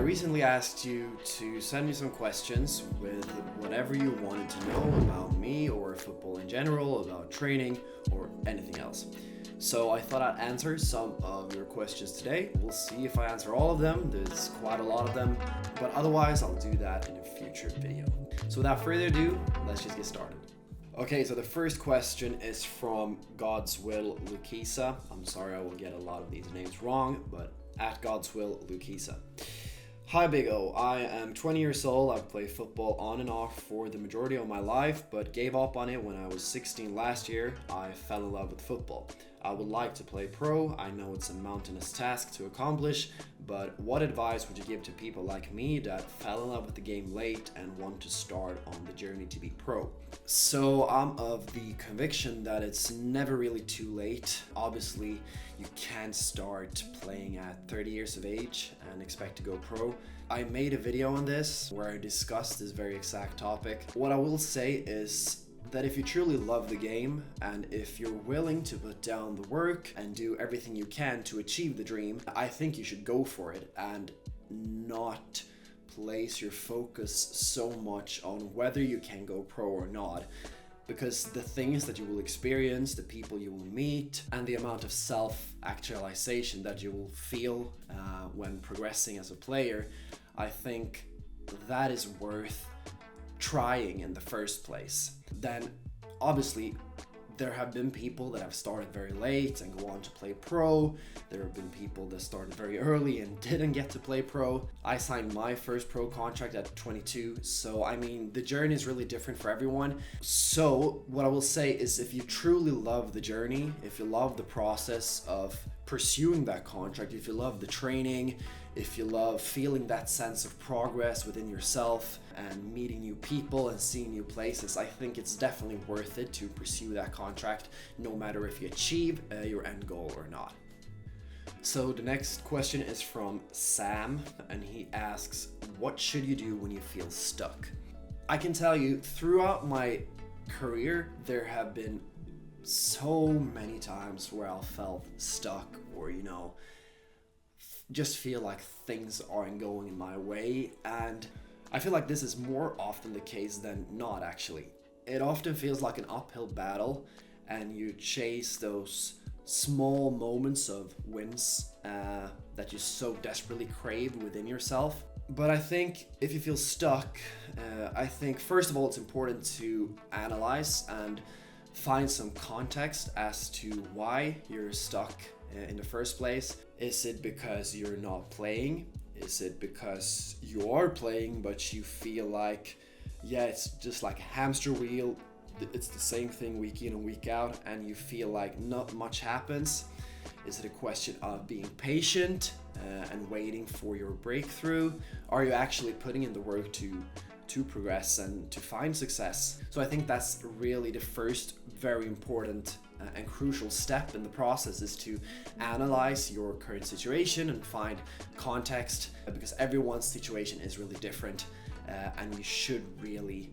recently asked you to send me some questions with whatever you wanted to know about me or football in general, about training or anything else. So I thought I'd answer some of your questions today. We'll see if I answer all of them. There's quite a lot of them, but otherwise I'll do that in a future video. So without further ado, let's just get started. Okay, so the first question is from God's Will Lukisa. I'm sorry I will get a lot of these names wrong, but at God's Will Lukisa. Hi Big O, I am 20 years old. I've played football on and off for the majority of my life, but gave up on it when I was 16 last year. I fell in love with football. I would like to play pro. I know it's a mountainous task to accomplish, but what advice would you give to people like me that fell in love with the game late and want to start on the journey to be pro? So I'm of the conviction that it's never really too late. Obviously, you can't start playing at 30 years of age and expect to go pro. I made a video on this where I discussed this very exact topic. What I will say is that if you truly love the game and if you're willing to put down the work and do everything you can to achieve the dream, I think you should go for it and not place your focus so much on whether you can go pro or not. Because the things that you will experience, the people you will meet, and the amount of self-actualization that you will feel when progressing as a player, I think that is worth trying in the first place. Then obviously there have been people that have started very late and go on to play pro. There have been people that started very early and didn't get to play pro. I signed my first pro contract at 22, so I mean the journey is really different for everyone. So what I will say is, if you truly love the journey, if you love the process of pursuing that contract, if you love the training, if you love feeling that sense of progress within yourself and meeting new people and seeing new places, I think it's definitely worth it to pursue that contract, no matter if you achieve your end goal or not. So the next question is from Sam, and he asks, what should you do when you feel stuck? I can tell you, throughout my career, there have been so many times where I felt stuck or, just feel like things aren't going in my way, and I feel like this is more often the case than not actually. It often feels like an uphill battle and you chase those small moments of wins that you so desperately crave within yourself. But I think if you feel stuck, I think first of all it's important to analyze and find some context as to why you're stuck in the first place. Is it because you're not playing? Is it because you are playing but you feel like, it's just like a hamster wheel, it's the same thing week in and week out and you feel like not much happens? Is it a question of being patient and waiting for your breakthrough? Are you actually putting in the work to progress and to find success? So I think that's really the first very important and crucial step in the process, is to analyze your current situation and find context, because everyone's situation is really different and you should really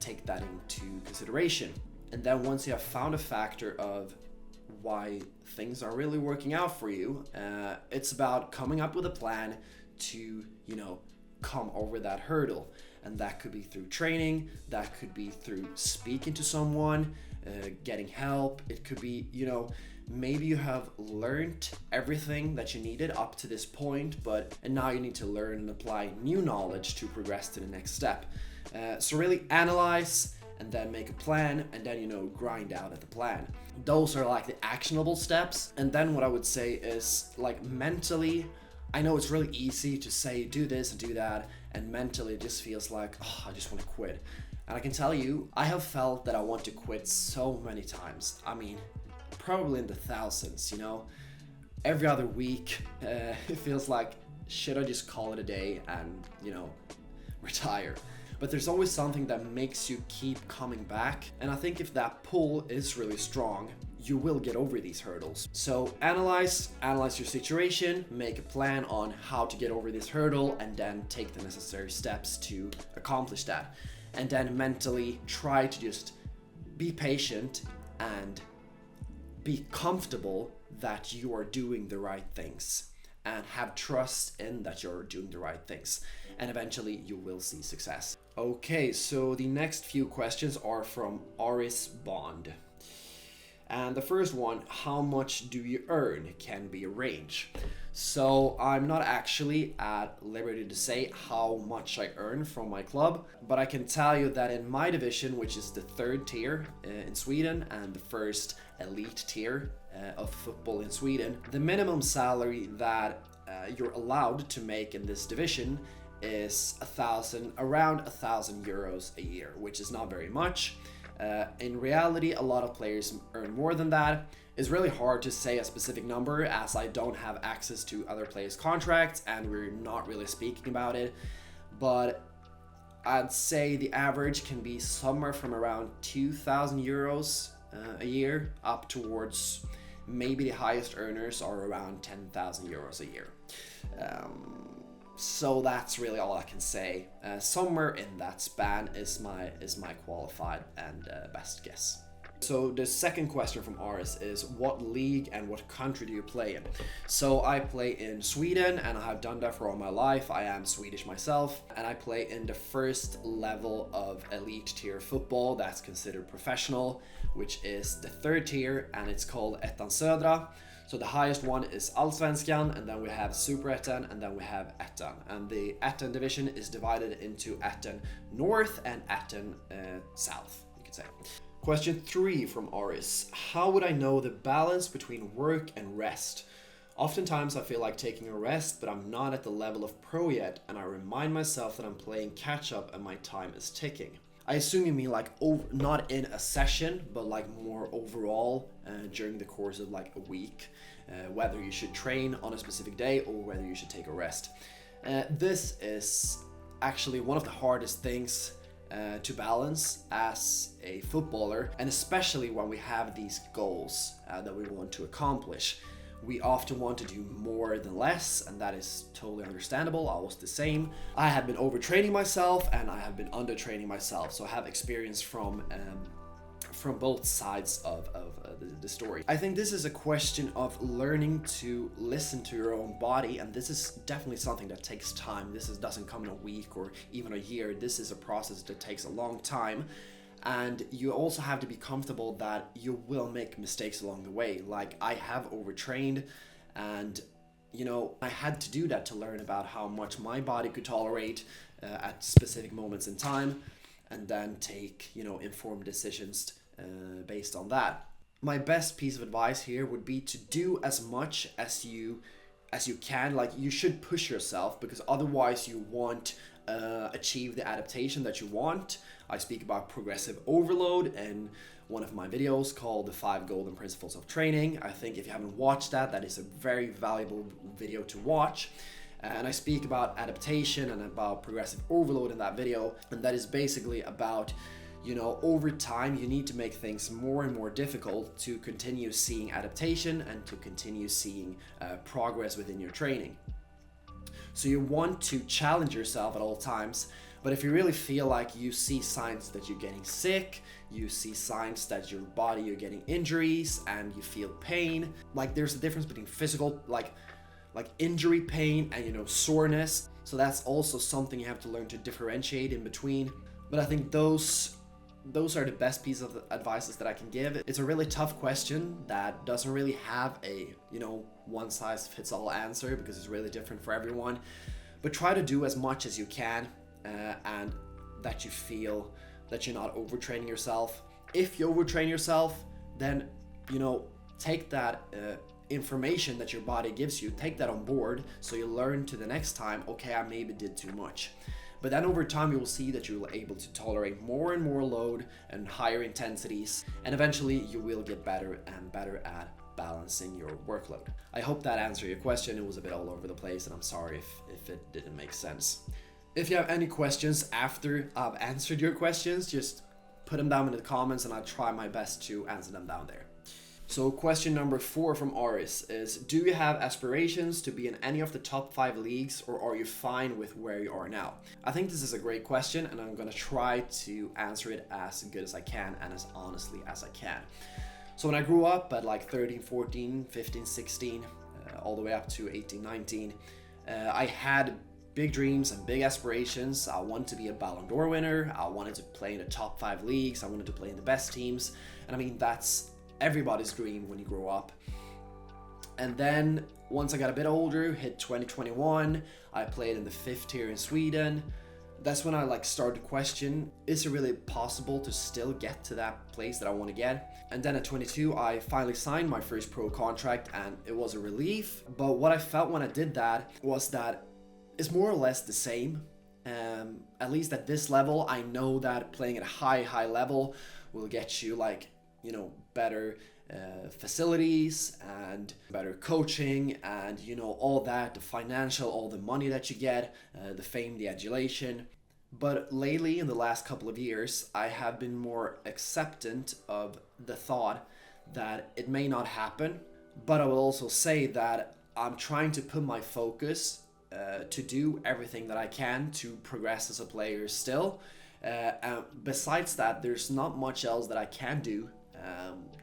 take that into consideration. And then once you have found a factor of why things are really working out for you, it's about coming up with a plan to come over that hurdle. And that could be through training, that could be through speaking to someone, getting help. It could be, maybe you have learned everything that you needed up to this point, and now you need to learn and apply new knowledge to progress to the next step. So really analyze and then make a plan and then, grind out at the plan. Those are like the actionable steps. And then what I would say is, like, mentally, I know it's really easy to say do this and do that, and mentally it just feels like, I just want to quit. And I can tell you, I have felt that I want to quit so many times. I mean, probably in the thousands, Every other week, it feels like, should I just call it a day and, retire? But there's always something that makes you keep coming back. And I think if that pull is really strong, you will get over these hurdles. So analyze your situation, make a plan on how to get over this hurdle, and then take the necessary steps to accomplish that. And then mentally try to just be patient and be comfortable that you are doing the right things. and have trust in that you're doing the right things. And eventually you will see success. Okay, so the next few questions are from Aris Bond. And the first one, how much do you earn, can be a range. So I'm not actually at liberty to say how much I earn from my club, but I can tell you that in my division, which is the third tier in Sweden and the first elite tier of football in Sweden, the minimum salary that you're allowed to make in this division is around 1,000 euros a year, which is not very much. In reality, a lot of players earn more than that. It's really hard to say a specific number as I don't have access to other players' contracts and we're not really speaking about it. But I'd say the average can be somewhere from around 2,000 euros a year up towards maybe the highest earners are around 10,000 euros a year. So that's really all I can say. Somewhere in that span is my qualified and best guess. So the second question from Aris is, what league and what country do you play in? So I play in Sweden and I have done that for all my life. I am Swedish myself and I play in the first level of elite tier football that's considered professional, which is the third tier and it's called Ettan Södra. So the highest one is Allsvenskan, and then we have Superettan, and then we have Ettan. And the Ettan division is divided into Ettan North and Ettan South, you could say. Question 3 from Aris. How would I know the balance between work and rest? Oftentimes I feel like taking a rest, but I'm not at the level of pro yet, and I remind myself that I'm playing catch up and my time is ticking. I assume you mean like not in a session, but like more overall during the course of like a week, whether you should train on a specific day or whether you should take a rest. This is actually one of the hardest things to balance as a footballer, and especially when we have these goals that we want to accomplish. We often want to do more than less, and that is totally understandable. I was the same. I have been overtraining myself and I have been undertraining myself, so I have experience from both sides of the story. I think this is a question of learning to listen to your own body, and this is definitely something that takes time. Doesn't come in a week or even a year. This is a process that takes a long time. And you also have to be comfortable that you will make mistakes along the way. Like I have overtrained and I had to do that to learn about how much my body could tolerate at specific moments in time, and then take informed decisions based on that. My best piece of advice here would be to do as much as you can. Like you should push yourself, because otherwise you won't achieve the adaptation that you want. I speak about progressive overload in one of my videos called The 5 Golden Principles of Training. I think if you haven't watched that is a very valuable video to watch. And I speak about adaptation and about progressive overload in that video. And that is basically about, over time you need to make things more and more difficult to continue seeing adaptation and to continue seeing progress within your training. So you want to challenge yourself at all times. But if you really feel like you see signs that you're getting sick, you see signs that you're getting injuries and you feel pain, like there's a difference between physical, like injury pain and soreness. So that's also something you have to learn to differentiate in between. But I think those are the best piece of advices that I can give. It's a really tough question that doesn't really have a one size fits all answer, because it's really different for everyone. But try to do as much as you can, and that you feel that you're not overtraining yourself. If you overtrain yourself, then take that information that your body gives you, take that on board, so you learn to the next time, okay, I maybe did too much. But then over time you will see that you're able to tolerate more and more load and higher intensities, and eventually you will get better and better at balancing your workload. I hope that answered your question. It was a bit all over the place, and I'm sorry if it didn't make sense. If you have any questions after I've answered your questions, just put them down in the comments and I'll try my best to answer them down there. So question number 4 from Aris is, do you have aspirations to be in any of the top 5 leagues, or are you fine with where you are now? I think this is a great question, and I'm going to try to answer it as good as I can and as honestly as I can. So when I grew up at like 13, 14, 15, 16, all the way up to 18, 19. I had big dreams and big aspirations. I wanted to be a Ballon d'Or winner. I wanted to play in the top 5 leagues. I wanted to play in the best teams. And I mean, that's everybody's dream when you grow up. And then once I got a bit older, hit 2021, I played in the 5th tier in Sweden. That's when I started to question, is it really possible to still get to that place that I want to get? And then at 22, I finally signed my first pro contract, and it was a relief. But what I felt when I did that was that it's more or less the same. At least at this level, I know that playing at a high level will get you better facilities and better coaching and all that, the financial, all the money that you get, the fame, the adulation. But lately, in the last couple of years, I have been more acceptant of the thought that it may not happen. But I will also say that I'm trying to put my focus to do everything that I can to progress as a player still. Besides that, there's not much else that I can do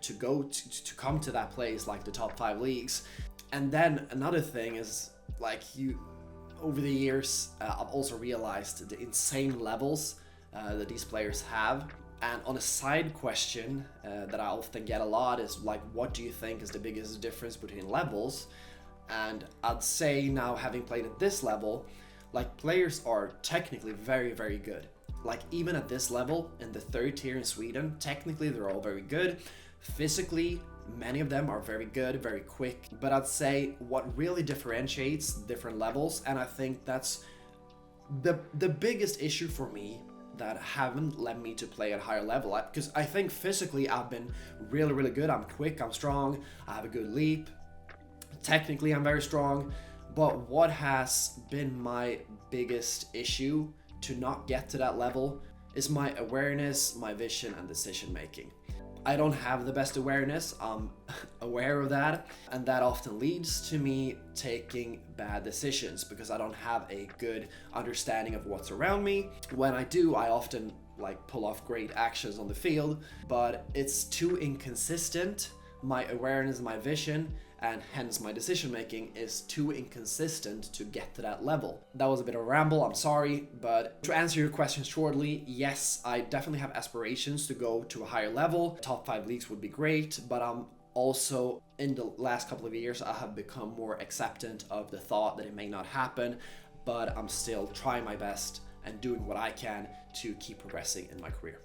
to come to that place, like the top 5 leagues. And then another thing is, over the years, I've also realized the insane levels that these players have. And on a side question that I often get a lot is what do you think is the biggest difference between levels? And I'd say now, having played at this level, players are technically very, very good. Even at this level, in the 3rd tier in Sweden, technically they're all very good. Physically, many of them are very good, very quick. But I'd say what really differentiates different levels, and I think that's the biggest issue for me that haven't led me to play at a higher level, because I think physically I've been really, really good. I'm quick, I'm strong, I have a good leap. Technically, I'm very strong. But what has been my biggest issue to not get to that level is my awareness, my vision, and decision making. I don't have the best awareness, I'm aware of that, and that often leads to me taking bad decisions because I don't have a good understanding of what's around me. When I do, I often pull off great actions on the field, but it's too inconsistent. My awareness, my vision, and hence my decision making is too inconsistent to get to that level. That was a bit of a ramble, I'm sorry, but to answer your question shortly, yes, I definitely have aspirations to go to a higher level. Top 5 leagues would be great, but I'm also, in the last couple of years, I have become more acceptant of the thought that it may not happen, but I'm still trying my best and doing what I can to keep progressing in my career.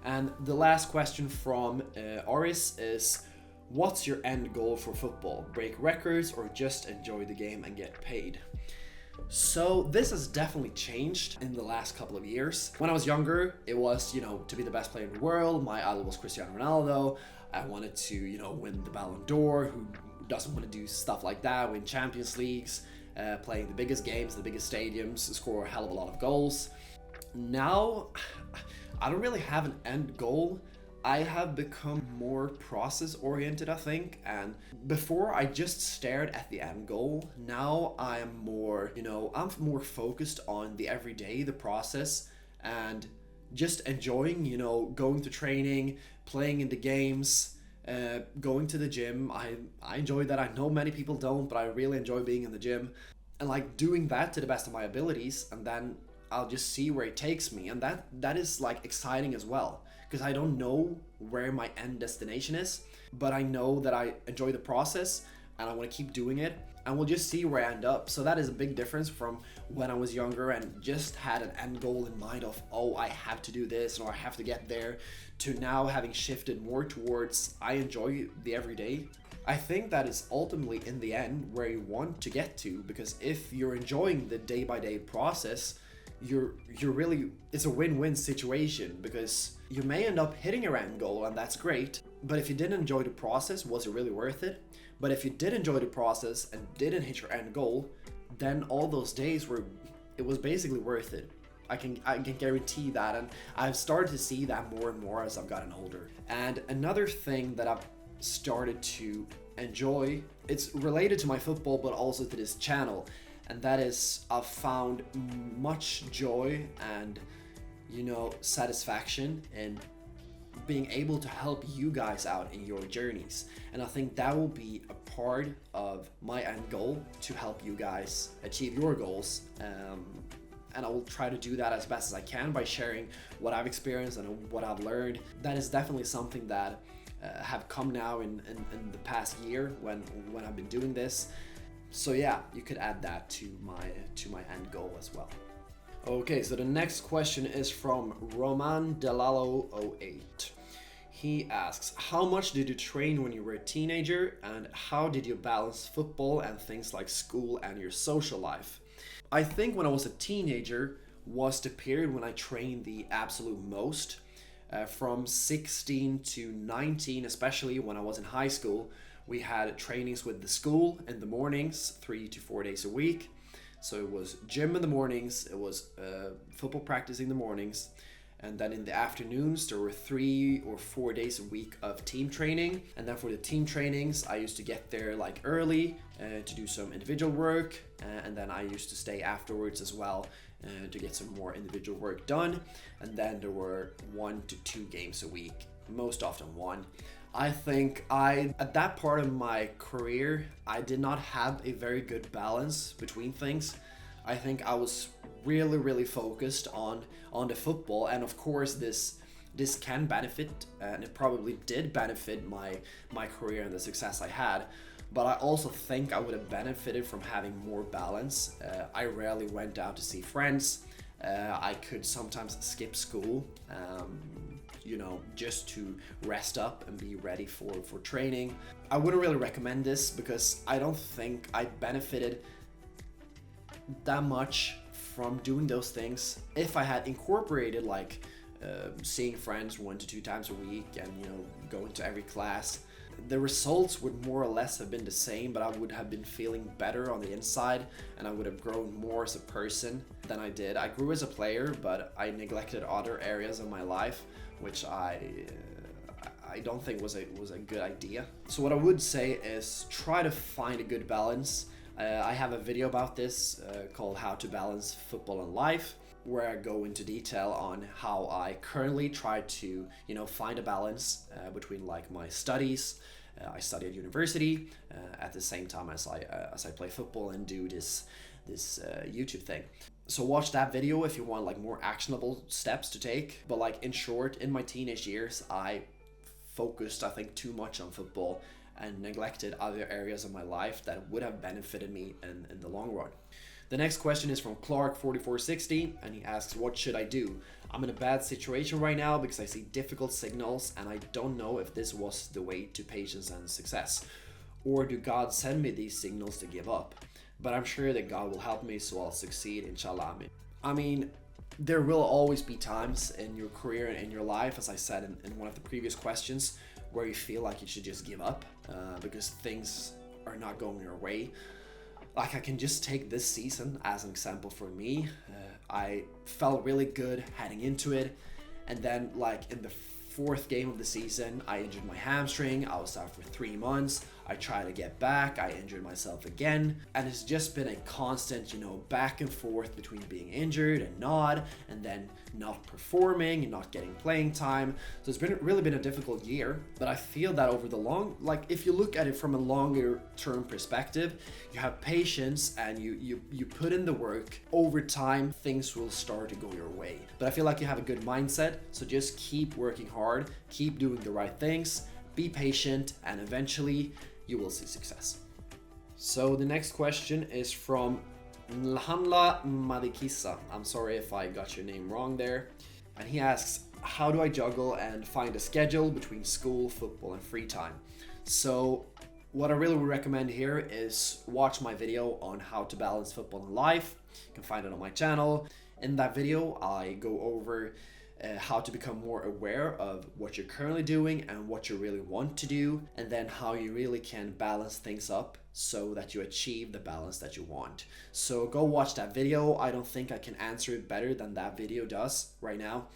And the last question from Oris is, what's your end goal for football? Break records or just enjoy the game and get paid? So this has definitely changed in the last couple of years. When I was younger, it was, to be the best player in the world. My idol was Cristiano Ronaldo. I wanted to, win the Ballon d'Or. Who doesn't want to do stuff like that? Win Champions Leagues, playing the biggest games, the biggest stadiums, score a hell of a lot of goals. Now, I don't really have an end goal. I have become more process oriented, I think, and before I just stared at the end goal. Now I'm more, I'm more focused on the everyday, the process, and just enjoying, going to training, playing in the games, going to the gym. I enjoy that. I know many people don't, but I really enjoy being in the gym and doing that to the best of my abilities, and then I'll just see where it takes me, and that is exciting as well. Because I don't know where my end destination is, but I know that I enjoy the process and I want to keep doing it, and we'll just see where I end up. So that is a big difference from when I was younger and just had an end goal in mind of, oh, I have to do this or I have to get there, to now having shifted more towards I enjoy the everyday. I think that is ultimately in the end where you want to get to, because if you're enjoying the day-by-day process, you're really, it's a win-win situation, because you may end up hitting your end goal and that's great, but if you didn't enjoy the process, was it really worth it? But if you did enjoy the process and didn't hit your end goal, then all those days it was basically worth it. I can guarantee that, and I've started to see that more and more as I've gotten older. And another thing that I've started to enjoy, it's related to my football but also to this channel, and that is I've found much joy and satisfaction in being able to help you guys out in your journeys. And I think that will be a part of my end goal, to help you guys achieve your goals. And I will try to do that as best as I can by sharing what I've experienced and what I've learned. That is definitely something that have come now in the past year when I've been doing this. So yeah, you could add that to my end goal as well. Okay, so the next question is from Roman Delalo 08. He asks, how much did you train when you were a teenager, and how did you balance football and things like school and your social life? I think when I was a teenager was the period when I trained the absolute most. From 16 to 19, especially when I was in high school, we had trainings with the school in the mornings, 3 to 4 days a week. So it was gym in the mornings, it was football practice in the mornings, and then in the afternoons there were 3 or 4 days a week of team training. And then for the team trainings, I used to get there like early to do some individual work, and then I used to stay afterwards as well to get some more individual work done. And then there were 1 to 2 games a week, most often 1. I think at that part of my career, I did not have a very good balance between things. I think I was really focused on the football, and of course this can benefit, and it probably did benefit my career and the success I had. But I also think I would have benefited from having more balance. I rarely went out to see friends. I could sometimes skip school, just to rest up and be ready for training. I wouldn't really recommend this because I don't think I benefited that much from doing those things. If I had incorporated like seeing friends 1 to 2 times a week and going to every class, the results would more or less have been the same, but I would have been feeling better on the inside, and I would have grown more as a person than I did. I grew as a player, but I neglected other areas of my life, which I don't think was a good idea. So what I would say is try to find a good balance. I have a video about this called How to Balance Football and Life, where I go into detail on how I currently try to find a balance between like my studies. I study at university at the same time as I play football and do this YouTube thing. So watch that video if you want like more actionable steps to take. But like in short, in my teenage years, I focused I think too much on football and neglected other areas of my life that would have benefited me in the long run. The next question is from Clark4460, and he asks, what should I do? I'm in a bad situation right now because I see difficult signals and I don't know if this was the way to patience and success. Or do God send me these signals to give up? But I'm sure that God will help me, so I'll succeed, inshallah. I mean, there will always be times in your career and in your life, as I said in one of the previous questions, where you feel like you should just give up because things are not going your way. Like, I can just take this season as an example for me. I felt really good heading into it, and then like in the 4th game of the season, I injured my hamstring. I was out for 3 months. I tried to get back. I injured myself again. And it's just been a constant, back and forth between being injured and then not performing and not getting playing time. So it's really been a difficult year. But I feel that over the if you look at it from a longer term perspective, you have patience and you put in the work. Over time, things will start to go your way. But I feel like you have a good mindset. So just keep working hard, keep doing the right things, be patient, and eventually you will see success. So the next question is from Nlhanla Madikisa. I'm sorry if I got your name wrong there. And he asks, how do I juggle and find a schedule between school, football, and free time? So what I really would recommend here is watch my video on how to balance football and life. You can find it on my channel. In that video, I go over how to become more aware of what you're currently doing and what you really want to do, and then how you really can balance things up so that you achieve the balance that you want. So go watch that video. I don't think I can answer it better than that video does right now.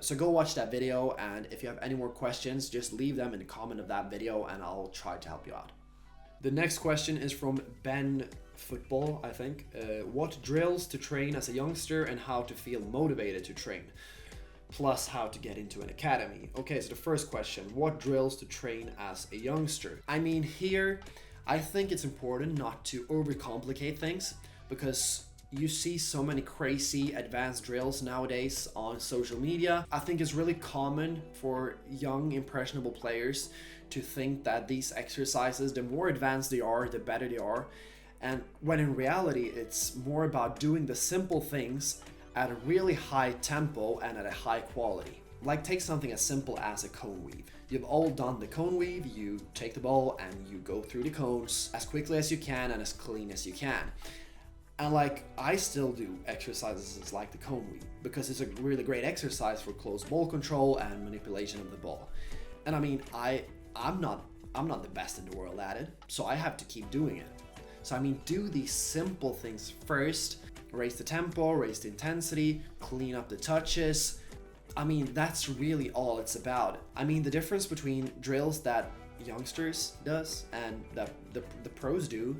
So go watch that video, and if you have any more questions, just leave them in the comment of that video and I'll try to help you out. The next question is from Ben Football, I think. What drills to train as a youngster and how to feel motivated to train? plus how to get into an academy. Okay, so the first question, what drills to train as a youngster? I mean, here, I think it's important not to overcomplicate things, because you see so many crazy advanced drills nowadays on social media. I think it's really common for young, impressionable players to think that these exercises, the more advanced they are, the better they are. And when in reality, it's more about doing the simple things at a really high tempo and at a high quality. Like, take something as simple as a cone weave. You've all done the cone weave. You take the ball and you go through the cones as quickly as you can and as clean as you can. And like, I still do exercises like the cone weave because it's a really great exercise for close ball control and manipulation of the ball. And I mean, I'm not the best in the world at it, so I have to keep doing it. So I mean, do these simple things first, raise the tempo, raise the intensity, clean up the touches. I mean, that's really all it's about. I mean, the difference between drills that youngsters does and that the pros do,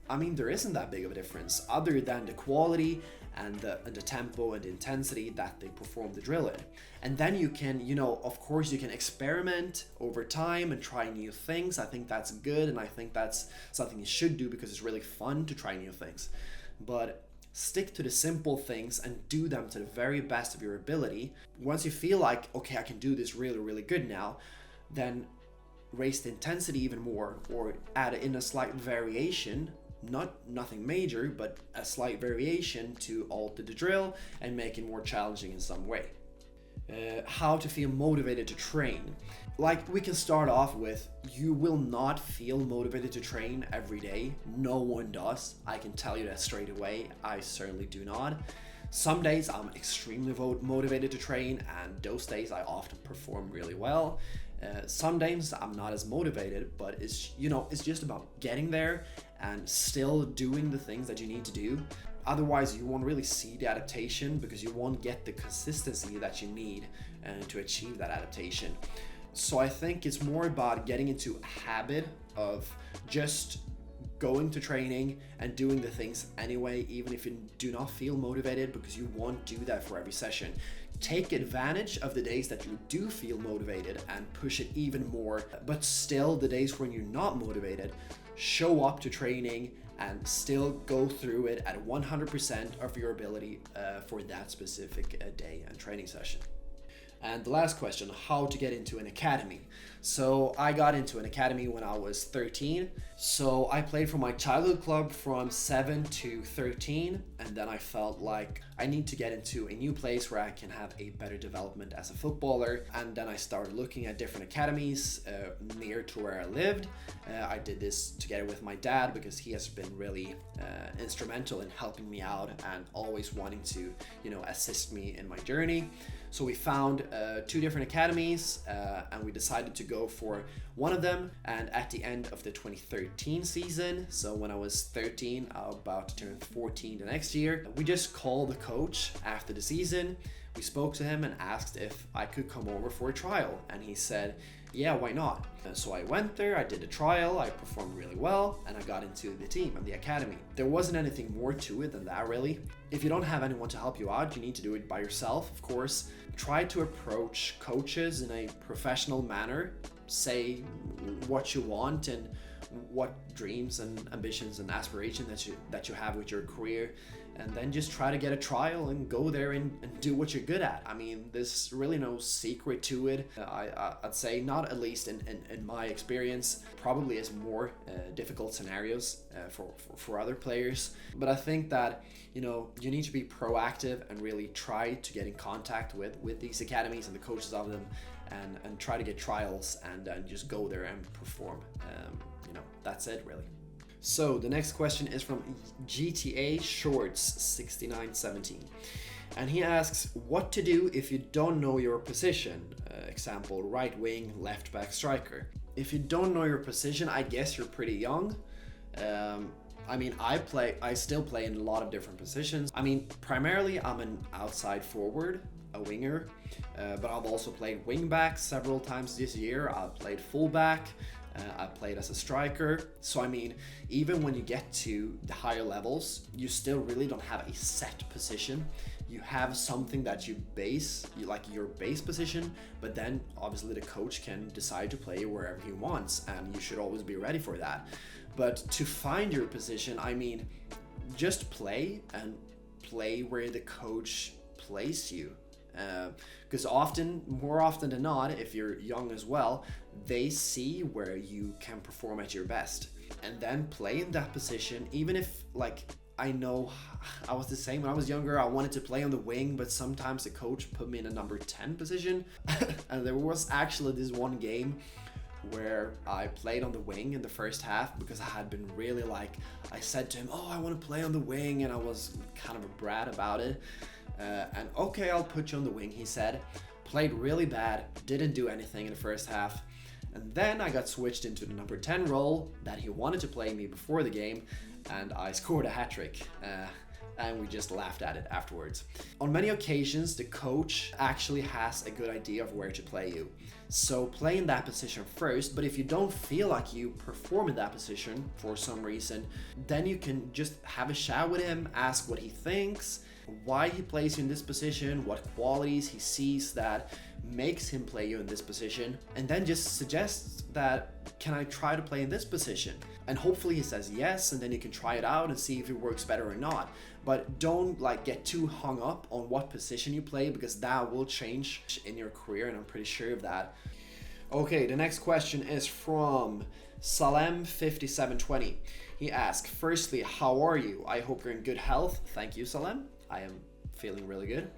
I mean, there isn't that big of a difference other than the quality and the tempo and the intensity that they perform the drill in. And then you can, of course you can experiment over time and try new things. I think that's good, and I think that's something you should do because it's really fun to try new things. But stick to the simple things and do them to the very best of your ability. Once you feel like, okay, I can do this really, really good now, then raise the intensity even more or add in a slight variation. Nothing major, but a slight variation to alter the drill and make it more challenging in some way. How to feel motivated to train. Like, we can start off with, you will not feel motivated to train every day. No one does. I can tell you that straight away. I certainly do not. Some days I'm extremely motivated to train, and those days I often perform really well. Some days I'm not as motivated, but it's just about getting there and still doing the things that you need to do. Otherwise, you won't really see the adaptation because you won't get the consistency that you need to achieve that adaptation. So I think it's more about getting into a habit of just going to training and doing the things anyway, even if you do not feel motivated, because you won't do that for every session. Take advantage of the days that you do feel motivated and push it even more, but still the days when you're not motivated, show up to training and still go through it at 100% of your ability for that specific day and training session. And the last question, how to get into an academy. So I got into an academy when I was 13. So I played for my childhood club from 7 to 13. And then I felt like I need to get into a new place where I can have a better development as a footballer. And then I started looking at different academies near to where I lived. I did this together with my dad because he has been really instrumental in helping me out and always wanting to, assist me in my journey. So we found 2 different academies and we decided to go for one of them. And at the end of the 2013 season, so when I was 13, I'm about to turn 14 the next year, we just called the coach after the season. We spoke to him and asked if I could come over for a trial. And he said, yeah, why not? And so I went there, I did a trial, I performed really well, and I got into the team and the academy. There wasn't anything more to it than that, really. If you don't have anyone to help you out, you need to do it by yourself, of course. Try to approach coaches in a professional manner. Say what you want and what dreams and ambitions and aspirations that you have with your career, and then just try to get a trial and go there and do what you're good at. I mean, there's really no secret to it. I'd say, not at least in my experience, probably is more difficult scenarios for other players. But I think that you need to be proactive and really try to get in contact with these academies and the coaches of them, and try to get trials and just go there and perform. That's it, really. So the next question is from GTA Shorts 6917, and he asks what to do if you don't know your position. Example, right wing, left back, striker. If you don't know your position, I guess you're pretty young. I mean, I still play in a lot of different positions. I mean, primarily I'm an outside forward, a winger, but I've also played wing back several times this year. I've played fullback. I played as a striker. So I mean, even when you get to the higher levels, you still really don't have a set position. you have something that you like your base position, but then obviously the coach can decide to play you wherever he wants, and you should always be ready for that. But to find your position, I mean, just play where the coach place you. Because more often than not, if you're young as well, they see where you can perform at your best, and then play in that position. Even if, like, I know I was the same when I was younger, I wanted to play on the wing, but sometimes the coach put me in a number 10 position. And there was actually this one game where I played on the wing in the first half because I had been really, like, I said to him, oh, I want to play on the wing, and I was kind of a brat about it. And okay, I'll put you on the wing, he said. Played really bad, didn't do anything in the first half. And then I got switched into the number 10 role that he wanted to play me before the game, and I scored a hat-trick. And we just laughed at it afterwards. On many occasions, the coach actually has a good idea of where to play you. So play in that position first, but if you don't feel like you perform in that position for some reason, then you can just have a chat with him, ask what he thinks, why he plays you in this position, what qualities he sees that makes him play you in this position, and then just suggest that, can I try to play in this position? And hopefully he says yes, and then you can try it out and see if it works better or not. But don't like get too hung up on what position you play, because that will change in your career, and I'm pretty sure of that. Okay, the next question is from Salem5720. He asked, firstly, how are you? I hope you're in good health. Thank you, Salem. I am feeling really good.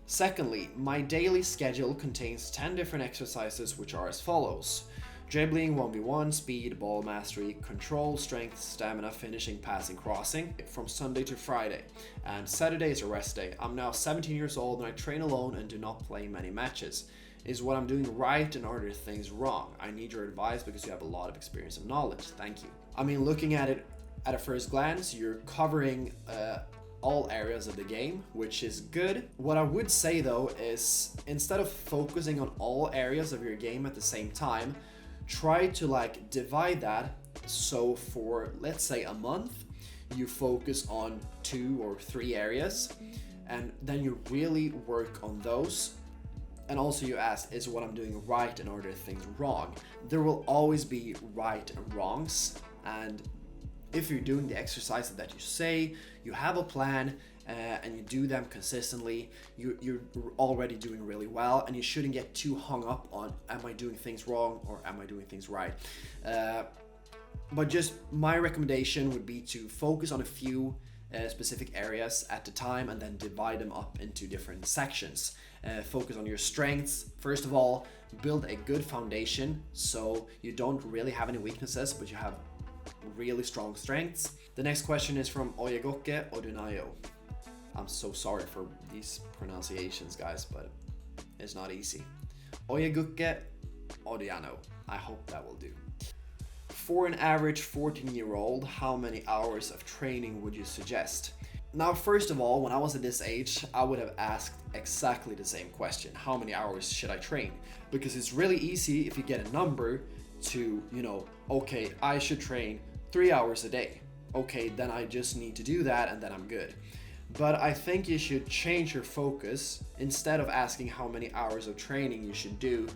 Secondly, my daily schedule contains 10 different exercises, which are as follows: dribbling, 1v1, speed, ball mastery, control, strength, stamina, finishing, passing, crossing, from Sunday to Friday. And Saturday is a rest day. I'm now 17 years old and I train alone and do not play many matches. Is what I'm doing right, and are there things wrong? I need your advice because you have a lot of experience and knowledge. Thank you. I mean, looking at it at a first glance, you're covering all areas of the game, which is good. What I would say though is, instead of focusing on all areas of your game at the same time, try to like divide that. So for, let's say, a month, you focus on 2 or 3 areas, and then you really work on those. And also you ask, is what I'm doing right, and are there things wrong? There will always be right and wrongs, and if you're doing the exercises that you say, you have a plan, and you do them consistently, you're already doing really well, and you shouldn't get too hung up on, am I doing things wrong or am I doing things right? But just my recommendation would be to focus on a few specific areas at a time, and then divide them up into different sections. Focus on your strengths. First of all, build a good foundation so you don't really have any weaknesses, but you have really strong strengths. The next question is from Oyegoke Odunayo. I'm so sorry for these pronunciations, guys, but it's not easy. Oyegoke Odunayo. I hope that will do. For an average 14-year-old, how many hours of training would you suggest? Now, first of all, when I was at this age, I would have asked exactly the same question. How many hours should I train? Because it's really easy if you get a number to, okay, I should train 3 hours a day. Okay, then I just need to do that and then I'm good. But I think you should change your focus. Instead of asking how many hours of training you should do,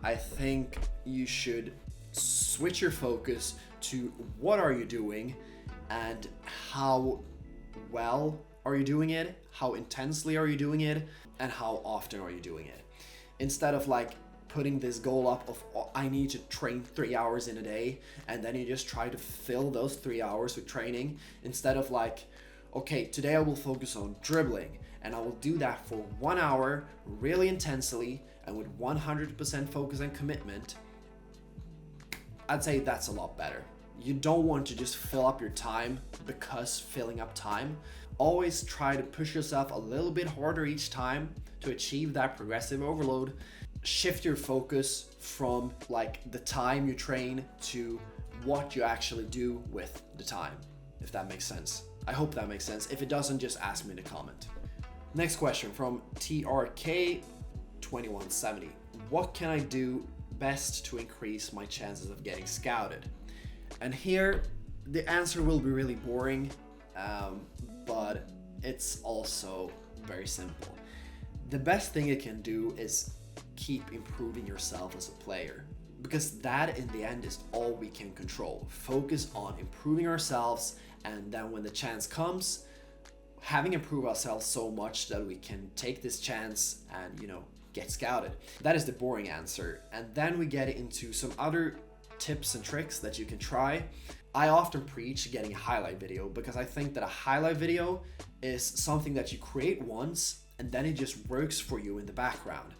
I think you should switch your focus to what are you doing and how well are you doing it, how intensely are you doing it, and how often are you doing it. Instead of like putting this goal up of, oh, I need to train 3 hours in a day, and then you just try to fill those 3 hours with training, instead of like, okay, today I will focus on dribbling and I will do that for 1 hour really intensely and with 100% focus and commitment. I'd say that's a lot better. You don't want to just fill up your time because filling up time. Always try to push yourself a little bit harder each time to achieve that progressive overload. Shift your focus from like the time you train to what you actually do with the time, if that makes sense. I hope that makes sense. If it doesn't, just ask me in the comment. Next question from TRK2170. What can I do best to increase my chances of getting scouted? And here the answer will be really boring, but it's also very simple. The best thing you can do is keep improving yourself as a player, because that in the end is all we can control. Focus on improving ourselves, and then when the chance comes, having improved ourselves so much that we can take this chance and, you know, get scouted. That is the boring answer. And then we get into some other tips and tricks that you can try. I often preach getting a highlight video, because I think that a highlight video is something that you create once and then it just works for you in the background.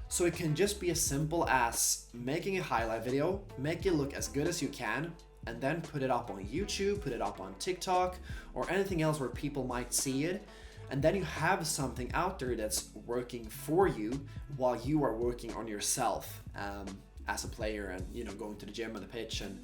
So it can just be as simple as making a highlight video, make it look as good as you can, and then put it up on YouTube, put it up on TikTok, or anything else where people might see it. And then you have something out there that's working for you while you are working on yourself as a player, and, you know, going to the gym on the pitch and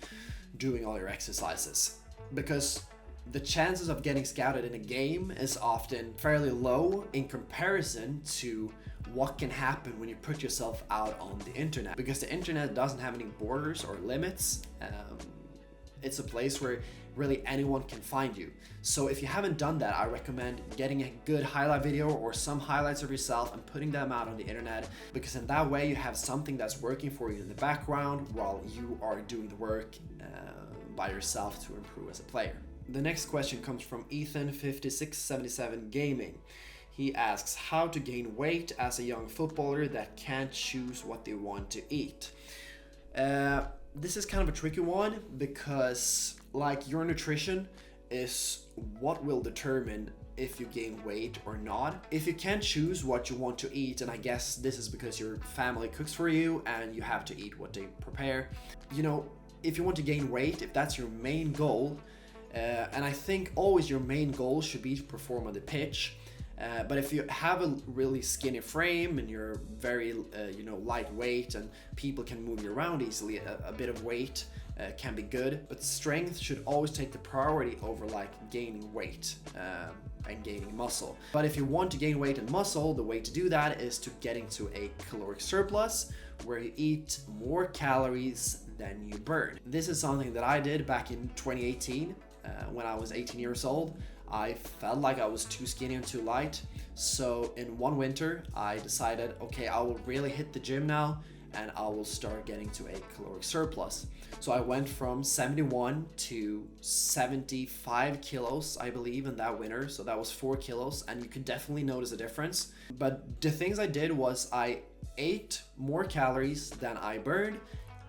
doing all your exercises. Because the chances of getting scouted in a game is often fairly low in comparison to what can happen when you put yourself out on the internet, because the internet doesn't have any borders or limits. It's a place where really anyone can find you. So if you haven't done that, I recommend getting a good highlight video or some highlights of yourself and putting them out on the internet, because in that way you have something that's working for you in the background while you are doing the work by yourself to improve as a player. The next question comes from Ethan5677 Gaming. He asks how to gain weight as a young footballer that can't choose what they want to eat. This is kind of a tricky one, because like your nutrition is what will determine if you gain weight or not. If you can't choose what you want to eat, and I guess this is because your family cooks for you and you have to eat what they prepare. You know, if you want to gain weight, if that's your main goal, and I think always your main goal should be to perform on the pitch. But if you have a really skinny frame and you're very, lightweight and people can move you around easily, a bit of weight can be good. But strength should always take the priority over like gaining weight and gaining muscle. But if you want to gain weight and muscle, the way to do that is to get into a caloric surplus, where you eat more calories than you burn. This is something that I did back in 2018 when I was 18 years old. I felt like I was too skinny and too light. So in one winter, I decided, okay, I will really hit the gym now and I will start getting to a caloric surplus. So I went from 71 to 75 kilos, I believe, in that winter. So that was 4 kilos, and you could definitely notice a difference. But the things I did was I ate more calories than I burned,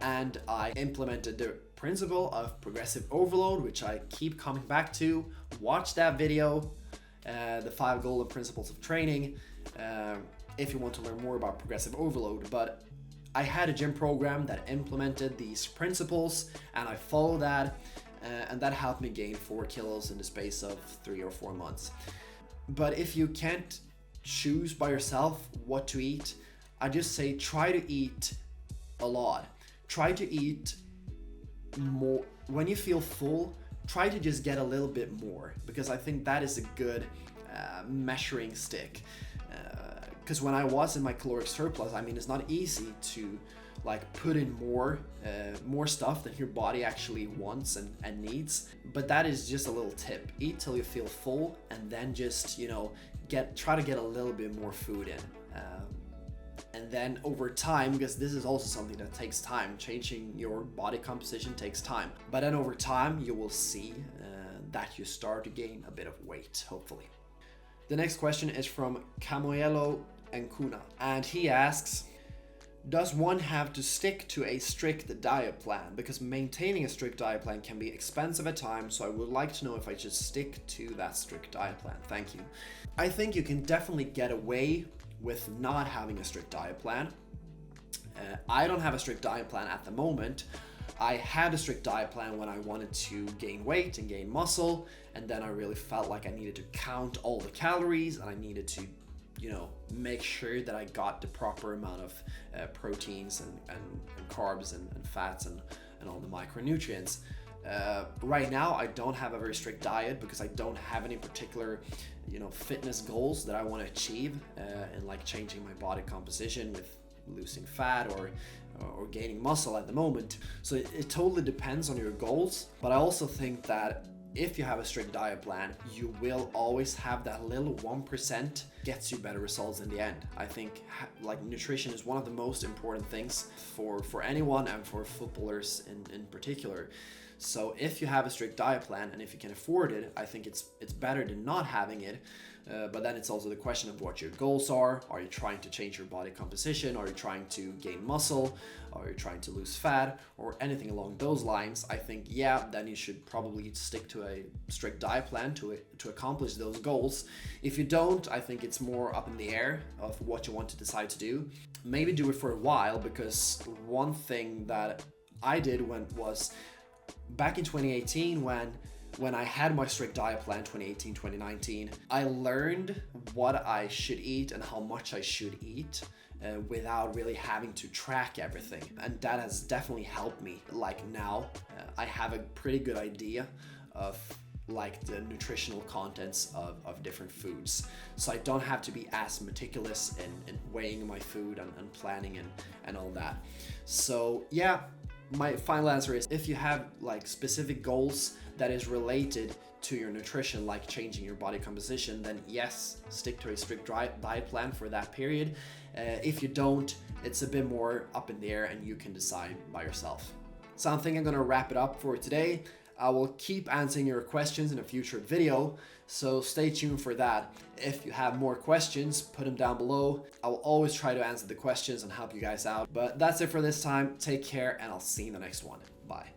and I implemented the principle of progressive overload, which I keep coming back to. Watch that video, the 5 golden principles of training, if you want to learn more about progressive overload. But I had a gym program that implemented these principles, and I followed that, and that helped me gain 4 kilos in the space of 3 or 4 months. But if you can't choose by yourself what to eat, I just say try to eat a lot. Try to eat more. When you feel full, try to just get a little bit more, because I think that is a good measuring stick. Because when I was in my caloric surplus, I mean, it's not easy to like put in more stuff than your body actually wants and needs. But that is just a little tip. Eat till you feel full, and then just, try to get a little bit more food in. And then over time, because this is also something that takes time, changing your body composition takes time. But then over time, you will see that you start to gain a bit of weight, hopefully. The next question is from Camoello Encuna, and he asks, does one have to stick to a strict diet plan? Because maintaining a strict diet plan can be expensive at times, so I would like to know if I should stick to that strict diet plan. Thank you. I think you can definitely get away with not having a strict diet plan. I don't have a strict diet plan at the moment. I had a strict diet plan when I wanted to gain weight and gain muscle, and then I really felt like I needed to count all the calories, and I needed to make sure that I got the proper amount of proteins and carbs and fats and all the micronutrients. Right now, I don't have a very strict diet because I don't have any particular, fitness goals that I want to achieve, and like changing my body composition with losing fat or gaining muscle at the moment. So it totally depends on your goals. But I also think that if you have a strict diet plan, you will always have that little 1% gets you better results in the end. I think like nutrition is one of the most important things for anyone and for footballers in particular. So if you have a strict diet plan and if you can afford it, I think it's better than not having it. But then it's also the question of what your goals are. Are you trying to change your body composition? Are you trying to gain muscle? Are you trying to lose fat? Or anything along those lines? I think, yeah, then you should probably stick to a strict diet plan to accomplish those goals. If you don't, I think it's more up in the air of what you want to decide to do. Maybe do it for a while, because one thing that I did was back in 2018 when I had my strict diet plan, 2018, 2019, I learned what I should eat and how much I should eat without really having to track everything. And that has definitely helped me. Like now, I have a pretty good idea of like the nutritional contents of different foods. So I don't have to be as meticulous in weighing my food and planning and all that. So yeah, my final answer is if you have like specific goals that is related to your nutrition, like changing your body composition, then yes, stick to a strict diet plan for that period. If you don't, it's a bit more up in the air and you can decide by yourself. So I think I'm gonna wrap it up for today. I will keep answering your questions in a future video, so stay tuned for that. If you have more questions, put them down below. I will always try to answer the questions and help you guys out. But that's it for this time. Take care, and I'll see you in the next one. Bye.